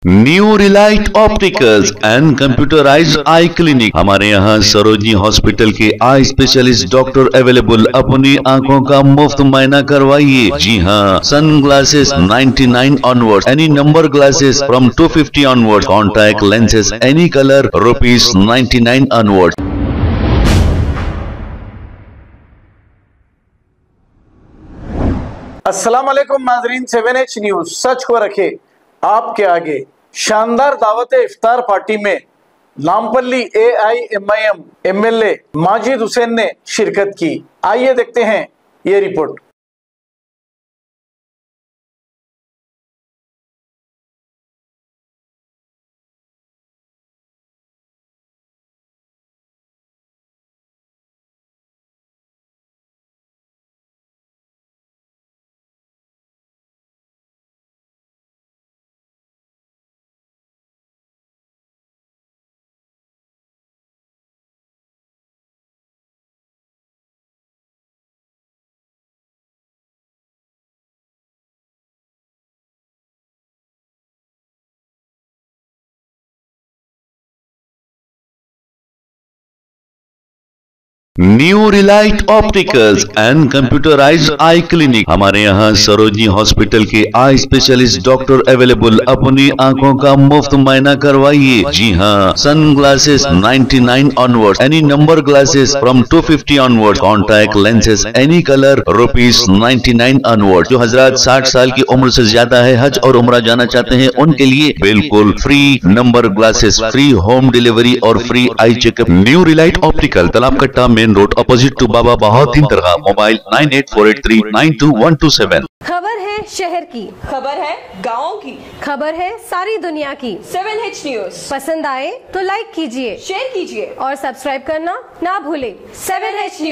New Relight opticals and computerised I clinic. हमारे यहाँ Sarojini hospital के आई स्पेशलिस्ट डॉक्टर अवेलेबल। अपनी आंखों का मुफ्त मायना करवाइए। जी हाँ, sun glasses 99 onward, any number glasses from 250 onward, contact lenses any colour ₹99 onward. अस्सलाम वालेकुम नाजरीन, 7H न्यूज सच को रखे आपके आगे। शानदार दावत इफ्तार पार्टी में नामपल्ली AIMIM MLA माजिद हुसैन ने शिरकत की। आइए देखते हैं ये report. New Relight opticals and computerised I clinic. हमारे यहाँ सरोजनी हॉस्पिटल के आई स्पेशलिस्ट डॉक्टर अवेलेबल। अपनी आंखों का मुफ्त मायना करवाइए। जी हाँ, sun glasses 99 onward, any number glasses from 250 onward, contact lenses any colour ₹99 onward. जो हजरात 60 साल की उम्र से ज्यादा है, हज और उम्रा जाना चाहते हैं, उनके लिए बिल्कुल free number glasses, free home delivery और free eye checkup. New relight optical, Talab Katta, main road, opposite to Baba Bahauddin दरगाह। मोबाइल 9848392127। खबर है शहर की, खबर है गाँव की, खबर है सारी दुनिया की। 7H न्यूज पसंद आए तो लाइक कीजिए, शेयर कीजिए और सब्सक्राइब करना ना भूले। 7H news.